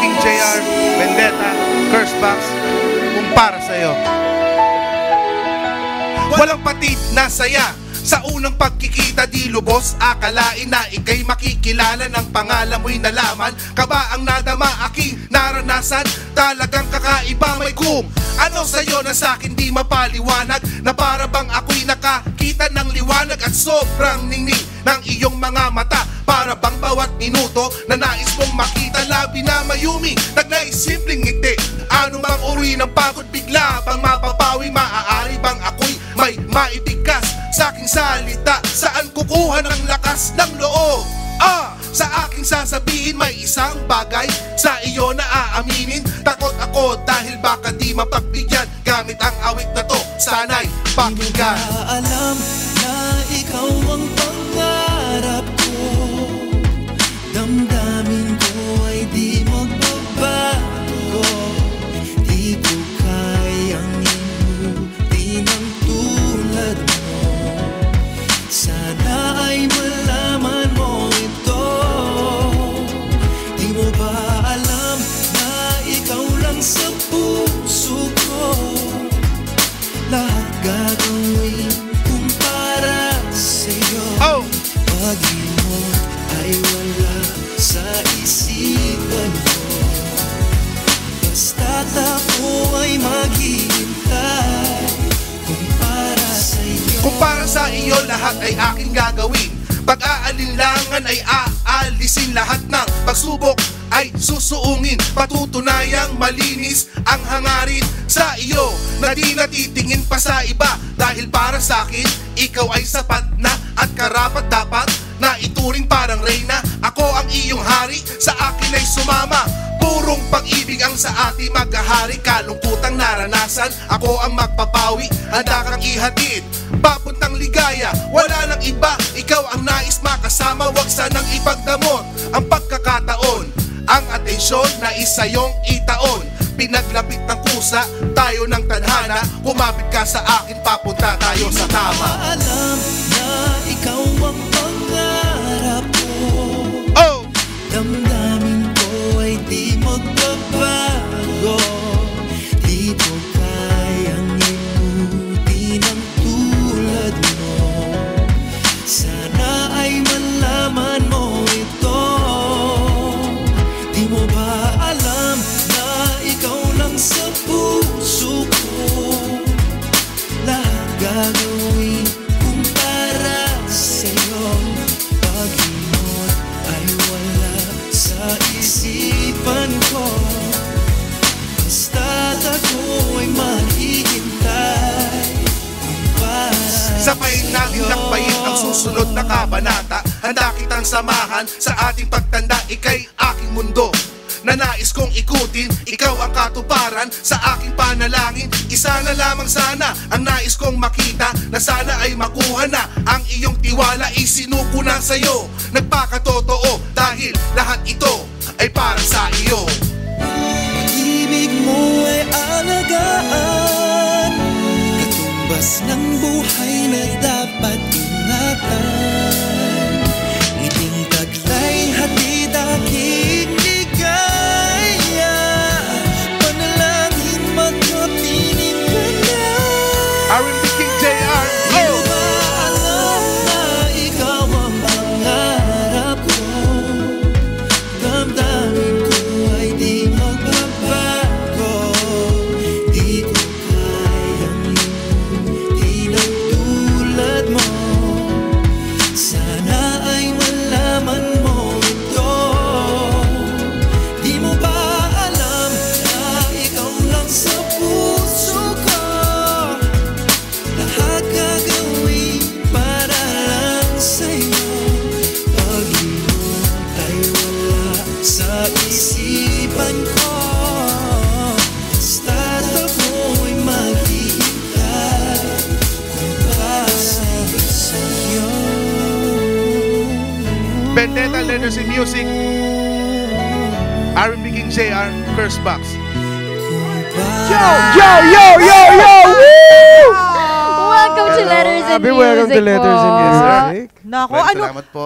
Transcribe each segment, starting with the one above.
King JR, Vendetta, Curse Box, kung para sa'yo. Walang patid na saya sa unang pagkikita, di lubos akalain na ika'y makikilala ng pangalan mo'y nalaman. Ka ba ang nadama aking naranasan? Talagang kakaiba may kung ano sa'yo na sa'kin di mapaliwanag, na para bang ako'y nakakita ng liwanag at sobrang ningning ng iyong mga mata. Para bang bawat minuto na nais mong makita, labi na mayumi, nagnais simpleng ngiti. Ano mang uri ng pagod bigla bang mapapawi? Maaari bang ako'y may maibigkas sa aking salita? Saan kukuha ng lakas ng loob? Sa aking sasabihin may isang bagay sa iyo na aaminin. Takot ako dahil baka di mapagbigyan gamit ang awit na to, sana'y pakinggan. Di mo ba alam na ikaw ang pangarap ko? Damdamin ko ay di magbabago. Di ko kayang inutin ang tulad mo. Sana ay malaman mo ito. Di mo ba alam na ikaw lang sa puso ko? Lahat gagawin kung para sa'yo. Pag-ibig ay wala sa isipan ko. Basta't ako ay maghihintay kung para sa'yo. Kung para sa iyo lahat ay aking gagawin. Pag-aalinlangan ay aalisin, lahat ng pagsubok ay susuungin. Patutunayang malinis ang hangarin sa iyo na di natitingin pa sa iba. Dahil para sa akin, ikaw ay sapat na at karapat dapat na ituring parang reyna. Ako ang iyong hari, sa akin ay sumama. Purong pag-ibig ang sa ating maghahari. Kalungkutang naranasan, ako ang magpapawi. Handa kang ihatid papuntang ligaya, wala nang iba. Ikaw ang nais makasama, wag sanang ipagdamot ang pagkakataon. Ang atensyon na isayong itaon. Pinaglapit ng kusa, tayo ng tadhana. Kumapit ka sa akin, papunta tayo sa tama. Alam na ikaw ang pangarap ko. Damdamin ko ay di magbabago. Di ko kayang inutin ang tulad mo. Sana ay malaman mo ito. Di mo ba alam na ikaw lang sa puso ko? Lahat gagawin kung para sa'yo. Pag-imot ay wala sa isipan ko. Basta't ako ay maghihintay kung para Sabay natin lakbayin ang susunod na kabanata. Handa kitang samahan sa ating pagtanda. Ika'y aking mundo na nais kong ikutin. Ikaw ang katuparan sa aking panalangin. Isa na lamang sana ang nais kong makita, na sana ay makuha na ang iyong tiwala. Isinuko na sa'yo, nagpakatotoo, dahil lahat ito ay para sa iyo. Pag-ibig mo ay alagaan, katumbas ng buhay na dapat ingatan. Iting taglay, hatid aking ligaya. Panalangin magkapiling ka na. R&B King JR. Di mo ba alam na ikaw ang pangarap ko? Damdamin ko ay di magbabago. Di ko kayang inutin ang tulad mo. Sana ay malaman mo ito. Di mo ba alam na ikaw lang sa puso ko? Lahat gagawin para lang sa'yo. Pag-ibig ay wala sa isipan ko. Basta't ako'y maghihintay kung para sa'yo. Vendetta, Letters and Music, R&B King JR, Curse Box. Welcome to Letters and Music. Welcome to Letters and po. Music. Nako, Well, ano? salamat po.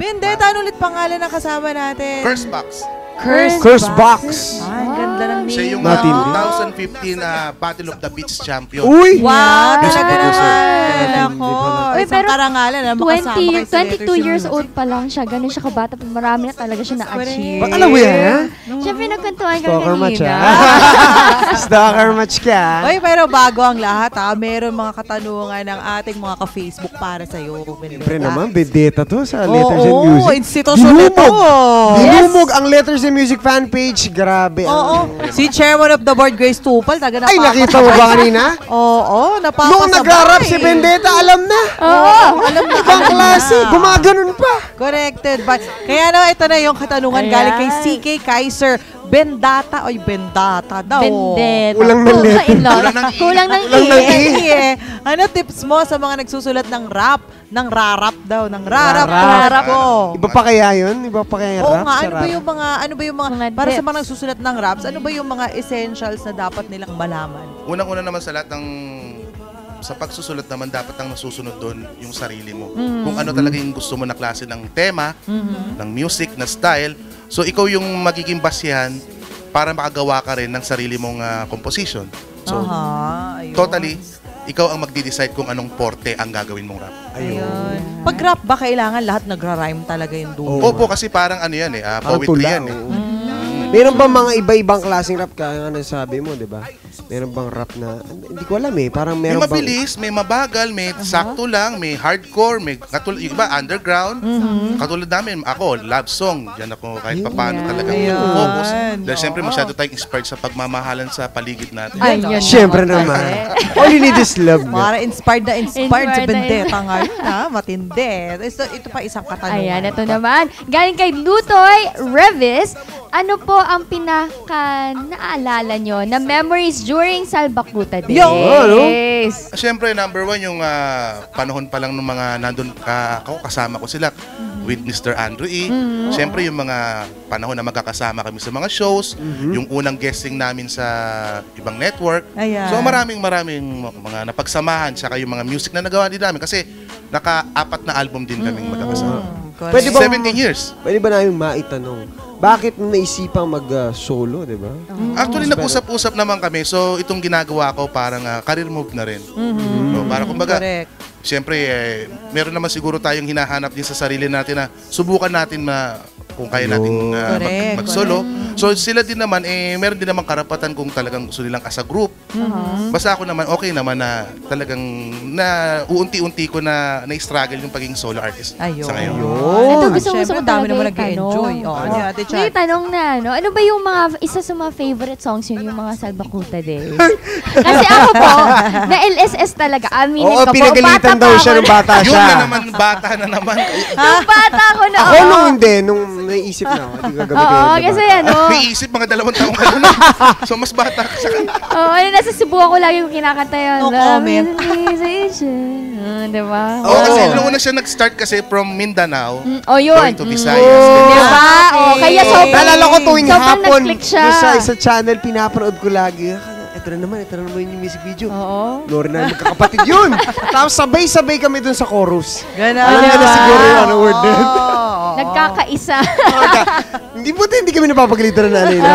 Vendetta, ano ulit pangalan ng kasama natin? Curse Box. Curse Box. Ay, ang ganda ng name. Siya yung Matindi. 2015 Battle of the Beach champion. Uy! Wow, Yes. talaga naman. Ako, Uy, isang pero karangalan na makasama kayo sa 22 years Letters old pa lang siya. Ganun siya kabata. Marami na talaga siya na-achieve. Ba't alam mo yan, ha? Siyempre, nagkantuhan ka Stalker match, kanina. ha? Stalker match ka. Uy, pero bago ang lahat ha, meron mga katanungan ng ating mga ka-Facebook para sa'yo. Siyempre naman, bedeta to sa Letters and Oo, Music. institusyon ito. Dinumog ang Letters and Music fan page. Grabe. Oo. Si Chairman of the Board, Grace Tupal, taga Ay, nakita mo ba kanina? Oo, napapasabay. Nung nag-rap si Vendetta, alam na. Oo. Alam na. Ibang klase. Gumaganon pa. Corrected. But, kaya no, ito na yung katanungan Ayan. galing kay CK Kaiser. Bendata, oy, bendata daw. Vendetta. Kulang ng letter. Kulang ng Kulang ng Kulang ng Kulang ng E. Eh, ano tips mo sa mga nagsusulat ng rap? Ng rarap daw, ng rarap. Rarap. ko. Iba pa kaya yun? Iba pa kaya yung Oo rap? nga, sa ano ba rap? yung mga, Mga para sa tips. mga nagsusulat ng raps, ano ba yung mga essentials na dapat nilang malaman? Unang-una naman sa lahat ng sa pagsusulat naman dapat ang nasusunod doon yung sarili mo. Kung ano talaga yung gusto mo na klase ng tema, ng music, na style. So ikaw yung magiging basihan para makagawa ka rin ng sarili mong composition. So Aha, ayun. totally, ikaw ang magde-decide kung anong porte ang gagawin mong rap. Ayun. Pag rap ba, kailangan lahat nagra-rhyme talaga yung duo? Opo, kasi parang ano yan Parang poetry tula, yan eh. oo. Meron ba mga iba-ibang klaseng rap kaya nga nasabi mo, di ba? Meron bang rap na, hindi ko alam eh, parang May meron bang... mabilis, may mabagal, may sakto lang, may hardcore, may katulad, yung iba underground. Katulad namin, ako, love song. Diyan ako kahit paano talaga Ayun. focus. Dahil Oo. siyempre masyado tayong inspired sa pagmamahalan sa paligid natin. Ay, yun Siyempre naman. All you need is love. Para inspired sa Inspired na Bendetta ngayon, ha? Matindi. Ito pa isang katanungan. Ayan, ito naman. Galing kay Lutoy Revis. Ano po ang pinaka naalala nyo na memories during Salbakuta Days? Yo! Siyempre, number one, yung panahon pa lang ng mga nandun ako, kasama ko sila with Mr. Andrew E. Siyempre, yung mga panahon na magkakasama kami sa mga shows, yung unang guesting namin sa ibang network. Ayan. So, maraming mga napagsamahan, tsaka yung mga music na nagawa din namin kasi naka-4 na album din kaming magkakasama. Correct. Pwede ba- 17 years. Pwede ba namin maitanong, bakit mo naisipang mag-solo, di ba? Actually, nag-usap-usap naman kami. So, itong ginagawa ko parang career move na rin. No, para kumbaga, Correct. siyempre, meron naman siguro tayong hinahanap din sa sarili natin na subukan natin kung kaya natin Correct, mag-solo. So, sila din naman, meron din naman karapatan kung talagang gusto nilang as a group. Basta ako naman, okay naman na talagang uunti-unti ko na-struggle yung pagiging solo artist Ayun. sa ngayon. Ito, gusto Siyempre, ko dami talaga naman yung nag-enjoy. tanong. Ano yun, Ate Chan? May tanong na, no? Ano ba yung mga, isa sa mga favorite songs yun, yung mga Salbakuta Days? Kasi ako po, na LSS talaga, aminin Oo, ko po. pinagalitan bata daw pa siya ako nung bata Yun siya. na naman, bata na naman. Nung bata ako na, Ako nung hindi, nung naisip na ako, hindi gagamitin Oo, yun, kasi diba? ano, May isip, mga 2 taong ka na. So, mas bata ka sa kanila. oo, nasa Cebu ako lagi yung kinakanta yun. No comment. Diba? Oo, kasi nung una siya nag-start kasi from Mindanao, O yun. going to Visayas. Diba? O, kaya sobrang, Naalala ko tuwing sobrang hapon, nag-click siya. doon sa isa channel, pinapanood ko lagi. Ito na naman yung music video. Oo. Lori na magkakapatid yun. Tapos sabay-sabay kami dun sa chorus. Ganon. Alam niya na siguro yung ano word na yun. Nagkakaisa. Hindi kami napapagalitan na nanay na.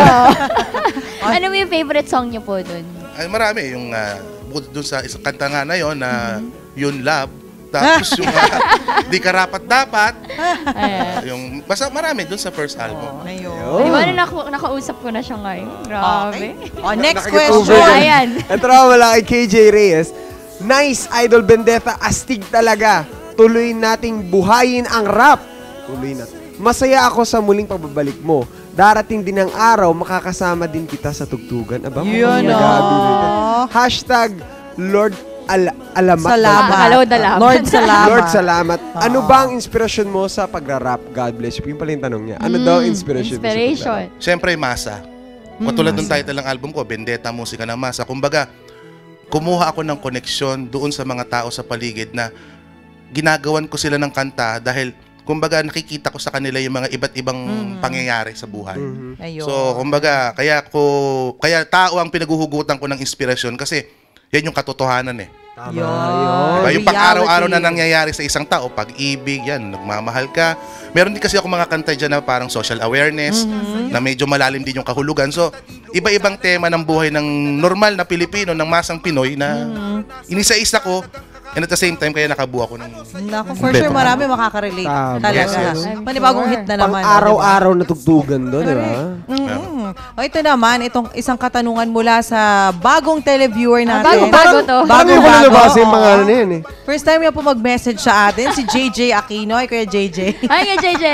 Ano mo yung favorite song niyo po dun? Ay, marami. Yung bukod dun sa isang kanta nga na yun, na Yun Love. Tapos yung Di Karapat-Dapat. Yung, basta marami dun sa first album. Ayun. Di ba nakausap ko na siya ngayon? Grabe. Oh, next Nakikip-over question. ka. Ayan. Ito na wala kay KJ Reyes. Nice, Idol Bendetta. Astig talaga. Tuloy nating buhayin ang rap. Tuloy natin. Masaya ako sa muling pagbabalik mo. Darating din ang araw, makakasama din kita sa tugtugan. Aba, Yun, nag-aabi oh. rin. Hashtag Lord Alamat. Salamat. Lord, salamat. Lord, salamat. Lord, salamat. Ano ba ang inspirasyon mo sa pag-rap? God bless you. Yung pala yung tanong niya. Ano daw ang inspiration mo sa Inspiration. Siyempre, Masa. Katulad ng title ng album ko, Bendetta, Musika ng Masa. Kumbaga, kumuha ako ng koneksyon doon sa mga tao sa paligid na ginagawan ko sila ng kanta dahil kumbaga nakikita ko sa kanila yung mga iba't ibang pangyayari sa buhay. Ayun. So, kumbaga, kaya tao ang pinaguhugutan ko ng inspirasyon kasi yan yung katotohanan eh. Tama Yun. yun. Diba? Yung pang-araw-araw na Reality. nangyayari sa isang tao, pag-ibig, yan, nagmamahal ka. Meron din kasi ako mga kanta dyan na parang social awareness, na medyo malalim din yung kahulugan. So, iba-ibang tema ng buhay ng normal na Pilipino, ng masang Pinoy na inisa-isa ko. And at the same time, kaya nakabuo ako ng... Naku, for sure marami makaka-relate. Tama. Talaga. Yes, yes. Panibagong hit na naman. Pang-araw-araw na tugtugan doon, di ba? O ito naman, itong isang katanungan mula sa bagong televiewer natin. bago to. Parang yung Bago-bago, nalabas yung mga oo. ano na yun eh. First time niya po mag-message sa atin, si JJ Aquino. Ay, Kuya JJ. Hi, JJ!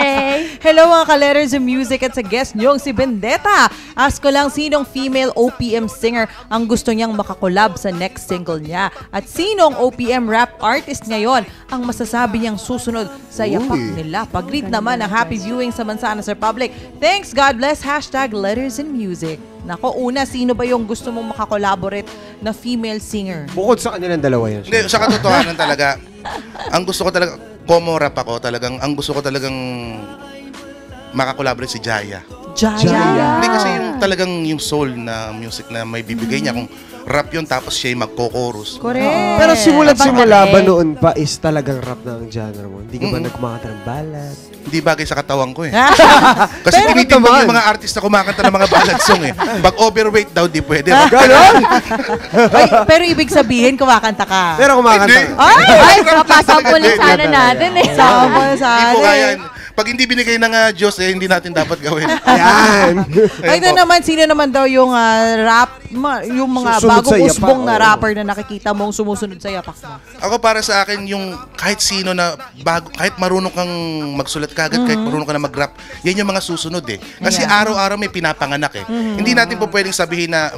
Hello mga ka-letters of music at sa guest niyong si Vendetta. Ask ko lang sinong female OPM singer ang gusto niyang makakolab sa next single niya. At sinong OPM rap artist ngayon ang masasabi niyang susunod sa yapak nila. Pag-greet naman ng happy viewing sa Manzanas Republic. Thanks, God bless, #letters in music. Nako, una, sino ba yung gusto mong makakolaborate na female singer? Bukod sa kanilang dalawa yun. Hindi, sa katotohanan talaga, ang gusto ko talaga, como rap ako talagang, ang gusto ko talagang makakolaborate si Jaya. Jaya. Hindi kasi yung talagang yung soul na music na may bibigay niya, kung rap yun tapos siya yung magko-chorus. Correct. Pero simula ba Magaling. noon pa is talagang rap na ang genre mo? Hindi ka ba nagkumakanta ng ballad? Hindi bagay sa katawan ko eh. Ah. Kasi Pero tinitimbang naman. yung mga artista kumakanta ng mga ballad song eh. Pag overweight daw, di pwede. Ganon? Ay, pero ibig sabihin, kumakanta ka. Pero kumakanta Hindi. ka. Ay, papasampulin sana natin eh. Sama sa Hindi po atin. kaya. Pag hindi binigay ng Diyos, eh, hindi natin dapat gawin. Ayan. Ay, ito naman, sino naman daw yung yung mga Susunod bagong sa yapak, usbong na oo. rapper na nakikita mong sumusunod sa yapak mo? Ako para sa akin, yung kahit sino na bago, kahit marunong kang magsulat kagad, kahit marunong ka na mag-rap, yan yung mga susunod eh. Kasi araw-araw may pinapanganak eh. Hindi natin po pwedeng sabihin na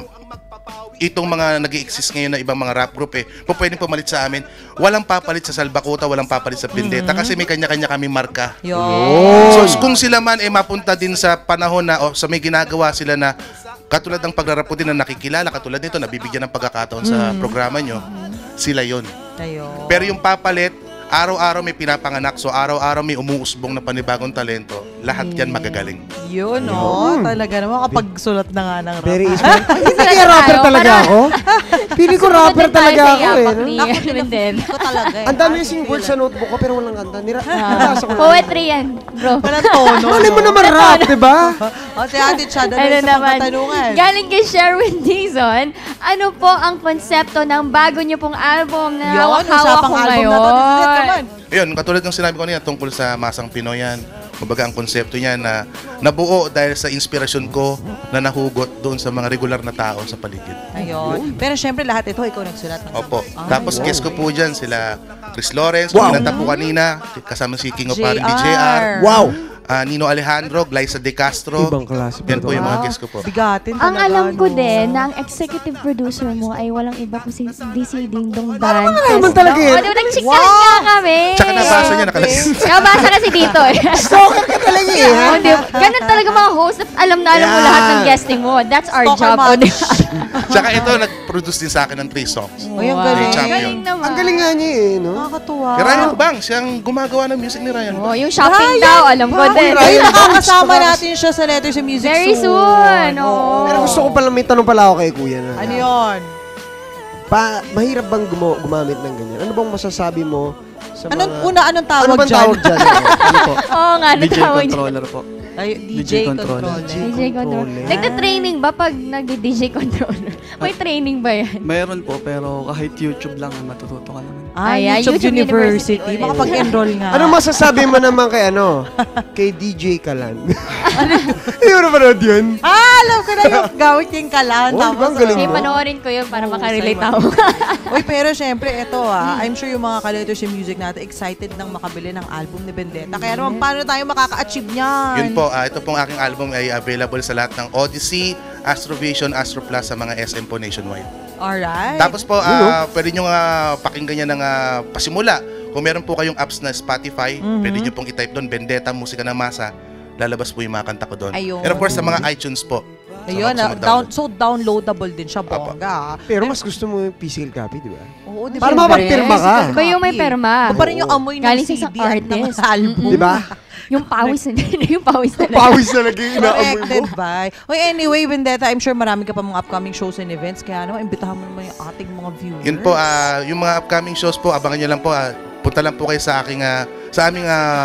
itong mga nag-i-exist ngayon na ibang mga rap group eh, po pwedeng pumalit sa amin. Walang papalit sa Salbakuta, walang papalit sa Vendetta kasi may kanya-kanya kami marka. Yun. So kung sila man mapunta din sa panahon na o sa may ginagawa sila na katulad ng pagrarap ko din na nakikilala, katulad nito, nabibigyan ng pagkakataon sa programa nyo, sila yon. Ayun. Pero yung papalit, araw-araw may pinapanganak, so araw-araw may umuusbong na panibagong talento, lahat yan magagaling. Yun, no? Talaga naman, kapag sulat na nga ng rap. Very isman. Hindi kaya rapper talaga ako. Pili ko rapper talaga ako eh. Ko talaga eh. Ang dami yung words sa notebook ko pero walang kanta. Nabasa ko lang. Poetry yan, bro. Walang tono. Malay mo naman rap, di ba? O, si Ate Chad, ano Ano yung naman, katanungan? galing kay Sherwin Dizon, ano po ang konsepto ng bago niyo pong album na Yun, hawak-hawak usapang ko album ngayon? na to. Dito naman. Ayun, katulad ng sinabi ko niya tungkol sa Masang Pinoy yan. Kumbaga ang konsepto niya na nabuo dahil sa inspirasyon ko na nahugot doon sa mga regular na tao sa paligid. Ayun. Pero syempre, lahat ito, ikaw nagsulat. ng- Opo. Ay, Tapos guest ko po dyan sila Chris Lawrence, Wow. kinanta po kanina, kasama si King of JR. R&B JR, Wow! Nino Alejandro, Glyza De Castro. Ibang klase pa Yan po to. yung mga Wow. guest ko po. Bigatin Ang talaga, alam ko no? din na ang executive producer mo ay walang iba kundi si Ding Dong Dan. naman talaga yan? Oo, di ba nag-chikalan nga kami? Tsaka nabasa niya nakalagay. Nabasa kasi dito eh. Stalker ka talaga eh, ha? Oh, di ba? Ganun talaga mga host at alam na alam mo Yeah. lahat ng guesting mo. That's our Stalker job. Oh, di ba? Tsaka ito, nag-produce din sa akin ng 3 songs. Ay, ang Wow. galing. Champion. Galing naman. Ang galing nga niya eh, no? Nakakatuwa. Si Ryan Bang, siyang gumagawa ng music ni Ryan Bang. Oh, yung shopping Ryan daw, alam ko Bang. din. Ay, nakakasama natin siya sa Letters in Music Very soon. Oo. Pero gusto ko pala, may tanong pala ako kay Kuya na. Ano yun? Mahirap bang gumamit ng ganyan? Ano bang masasabi mo sa mga... Anong tawag Ano bang dyan? tawag dyan? Ano po? Oo nga, DJ natawag niya. controller po. Ay, DJ DJ controller. controller. DJ controller. Controller. Nagta-training ba pag nag-DJ controller? May training ba yan? Mayroon po, pero kahit YouTube lang matututo ka naman. Ay, Ayan, YouTube YouTube University. University. Makapag-enroll nga. Ano masasabi mo naman kay kay DJ Kalan? Hindi mo na panood yun? Alam ko na yung gawin yung kalan. Oh, Tapos, ibang galing Sige, mo. panoorin ko yun para Oo, makarelate sa'yo. ako. Uy, pero syempre, ito I'm sure yung mga ka-Letters in Music natin excited nang makabili ng album ni Vendetta. Kaya naman, paano tayo makaka-achieve niyan? Yun po, ito pong aking album ay available sa lahat ng Odyssey, Astrovision, Astro Plus sa mga SM po nationwide. Alright. Tapos po, pwede nyo pakinggan yan ng pasimula. Kung meron po kayong apps na Spotify, pwede nyo pong i-type doon, Vendetta, Musika ng Masa. Lalabas po yung mga kanta ko doon. Ayun. And of course, sa mga iTunes po. Ayun, Sa mag-download. so downloadable din siya, bongga. Pero mas gusto mo yung physical copy, di ba? Oo, di Para ba? mapagpirma ka. Iba yung may perma. Iba pa rin yung amoy ng Galing sa CD isang at ng artist. album. Di ba? Yung pawis na yung pawis talaga. Pawis talaga yung inaamoy mo. Corrected by. Oy, anyway, Vendetta, I'm sure marami ka pa mga upcoming shows and events. Kaya naman, imbitahan mo naman yung ating mga viewers. Yun po, yung mga upcoming shows po, abangan nyo lang po. Punta lang po kayo sa aming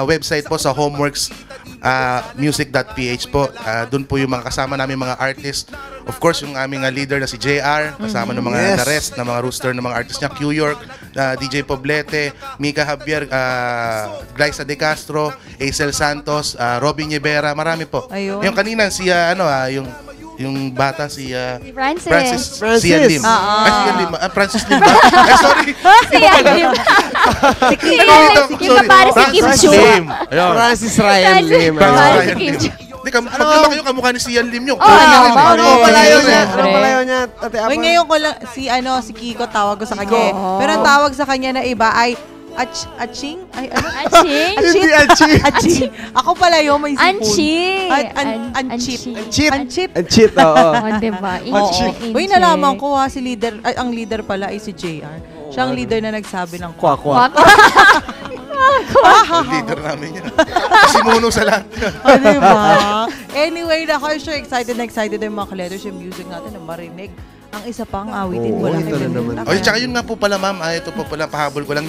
website po sa homeworksmusic.ph po. Doon po yung mga kasama namin mga artists. Of course, yung aming leader na si JR, kasama ng mga Yes. the rest, na mga rooster ng mga artists niya, Q York, DJ Poblete, Mika Javier, Glyza De Castro, Aisel Santos, Robin Yebera, marami po. Ayun. Yung kanina, si yung bata, si Francis. Sian Lim. Ah. Sian Lim. Francis Lim ba? Ay, sorry. Si Alim. Yung kapare si Kim Francis Chu. Lim. Ayun. Francis Ryan Lim. Francis Kapare si Ryan Kim Lim. Chu. Hindi, pagkita kayo kamukha ni Sian Lim yung. Oo, Ano, ano, Ano palayo niya? Siyempre. Ano palayo niya? Ate Apa? Oy, ngayon ko lang, si Kiko, tawag ko sa kanya. Pero ang tawag sa kanya na iba ay Aching? Ay, ano? Aching? Hindi, Aching. Aching. Ako pala yun, may sipon. Anching. Anchip. Cheat. Anchip. Ang cheat, oo. Oh, diba? Uy, nalaman ko si leader, ang leader pala ay si JR. Siya ang leader na nagsabi ng Kwa-kwa. Ang leader namin yan. Kasi muno sa lahat. Diba? Anyway, I'm sure excited na excited yung mga ka-letters yung music natin na marinig. Ang isa pang awitin, Oo, wala ito na naman. O, tsaka yun nga po pala, ma'am. Ito po pala, pahabol ko lang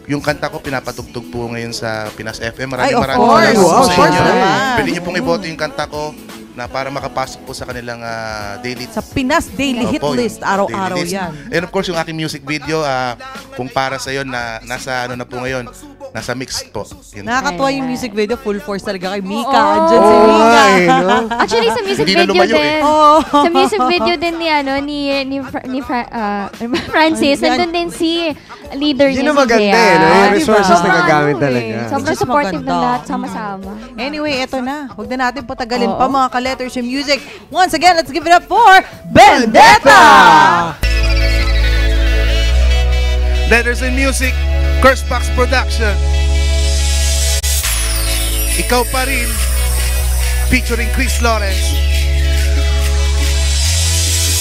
yung kanta ko, pinapatugtog po ngayon sa Pinas FM. Ay, of Maraming course. salamat po Wow, sa Of course inyo. naman. Pwede niyo pong iboto yung kanta ko na para makapasok po sa kanilang daily Sa Pinas Daily Hit Opo, yung List, araw-araw daily list. yan. And of course, yung aking music video, kung para sa yon na nasa ano na po ngayon, nasa mix po. Yun. Nakakatuwa yung music video, full force talaga kay Mika. Oo. Andyan si Mika. Ay, no? Actually, sa music Hindi na video lumayo din. Oh. Sa music video din ni Francis, Yan. nandun din si leader Yun niya ang si maganda JR. no? Yung Diba? resources na Sobrang gagamit ano talaga. Sobrang Which is supportive maganda. ng lahat, sama-sama. Anyway, eto na. Huwag na natin patagalin Oo. pa mga ka-letters yung music. Once again, let's give it up for Vendetta! Letters and Music, Cursebox Production. Ikaw pa rin, featuring Chris Lawrence.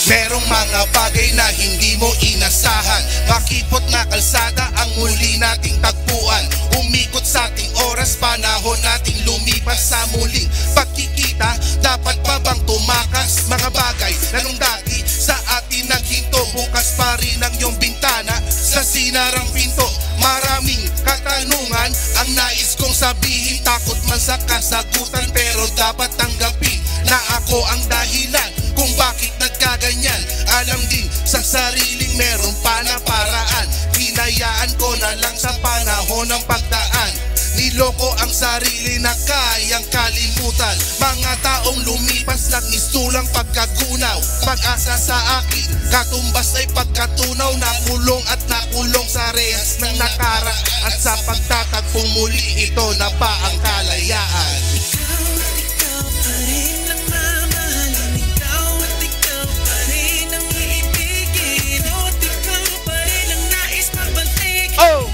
Merong mga bagay na hindi mo inasahan. Makipot na kalsada ang muli nating tagpuan. Umikot sa ating oras, panahon nating lumipas sa muling pagkikita. Dapat pa bang tumakas? Mga bagay na nung dati sa atin naghinto. Bukas pa rin ang iyong bintana sa sinarang pinto. Maraming katanungan ang nais kong sabihin. Takot man sa kasagutan, pero dapat tanggapin na ako ang dahilan kung bakit nagkaganyan. Alam din sa sariling meron pa na paraan. Hinayaan ko na lang sa panahon ng pagdaan. Niloko ang sarili na kayang kalimutan. Mga taong lumipas nagmistulang pagkagunaw. Pag-asa sa akin, katumbas ay pagkatunaw. Nakulong at nakulong sa rehas ng nakaraan. At sa pagtatagpong muli, ito na ba ang kalayaan? Oh!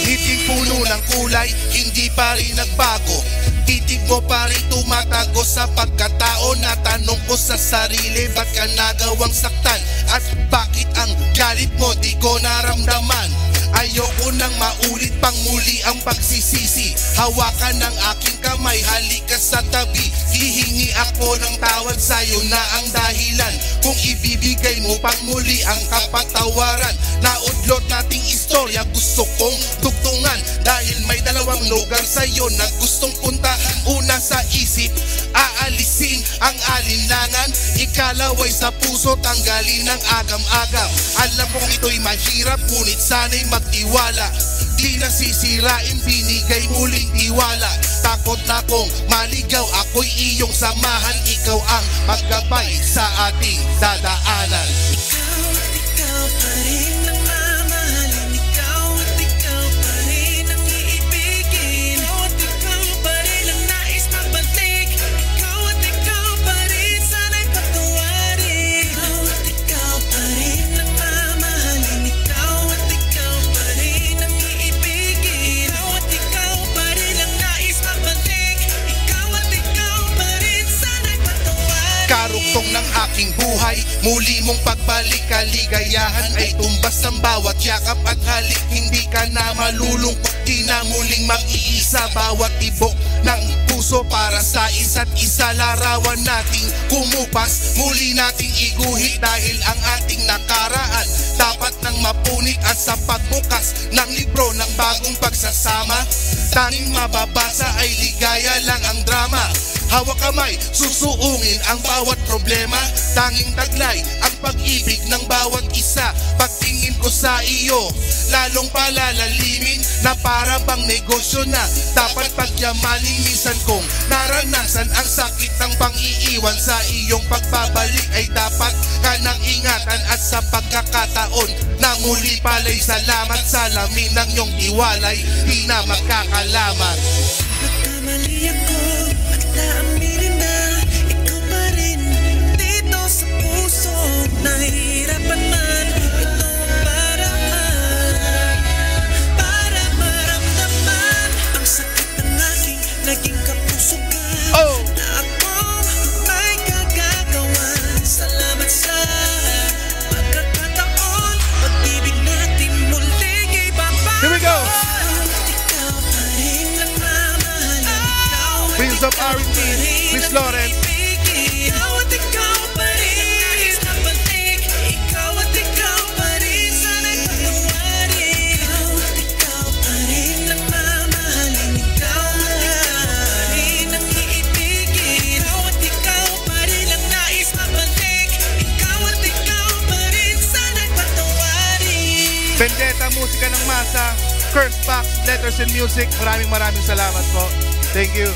Ngiting puno ng kulay, hindi pa rin nagbago. Titig mo pa rin tumatago sa pagkatao. Natanong ko sa sarili, ba't ka nagawang saktan? At bakit ang galit mo di ko naramdaman? Ayoko nang maulit pang muli ang pagsisisi. Hawakan ng aking kamay, halika sa tabi. Hihingi ako ng tawad, sa'yo na ang dahilan kung ibibigay mo pang muli ang kapatawaran. Naudlot nating istorya, gusto kong tugtungan. Dahil may dalawang lugar sa'yo na gustong puntahan. Una sa isip, aalisin ang alinlangan. Ikalaway sa puso, tanggalin ang agam-agam. Alam kong ito'y mahirap, ngunit sana'y magtiwala. Di nasisirain, binigay muling tiwala. Takot na kong maligaw, ako'y iyong samahan. Ikaw ang maggabay sa ating dadaanan. Ikaw pa rin ang mamahalin. Ikaw at ikaw pa rin ang iibigin. Ikaw at ikaw pa rin ang nais magbalik. Ikaw at ikaw buhay. Muli mong pagbalik, kaligayahan ay tumbas ng bawat yakap at halik. Hindi ka na malulungkot, di na muling mag-iisa. Bawat tibok ng puso para sa isa't isa. Larawan nating kumupas, muli nating iguhit. Dahil ang ating nakaraan dapat nang mapunit. At sa pagbukas ng libro ng bagong pagsasama, tanging mababasa ay ligaya lang ang drama. Hawak kamay, susuungin ang bawat problema. Tanging taglay ang pag-ibig ng bawat isa. Pagtingin ko sa iyo, lalong palalalimin. Na para bang negosyo na dapat pagyamanin. Minsan kong naranasan ang sakit ng pang-iiwan. Sa iyong pagbabalik ay dapat ka nang ingatan. At sa pagkakataon na muli pala'y salamat. Sa lamin ng iyong tiwalay, di na magkakalaman. Nagkamali ako at naaminin na ikaw pa rin dito sa puso. Nahihirapan man, ito ang paraan para maramdaman ang sakit ng aking naging kapusugan. Na ako may kagagawan. Salamat sa pagkakataon, pag-ibig natin muling ibabalik. Here we go! Ikaw pa rin ang mamahalin. Prince of R&B, Miss Lauren. Ikaw at ikaw pa rin sa balik. Ikaw at ikaw pa rin sana'y patawarin. Ikaw at ikaw pa rin ang mamahalin. Ikaw at ikaw pa rin ang iibigin. Ikaw at ikaw pa rin ang nais mabalik. Ikaw at ikaw pa rin sana'y patawarin. Vendetta, musika ng masa. Curse Box, Letters and Music. Maraming salamat po. Thank you.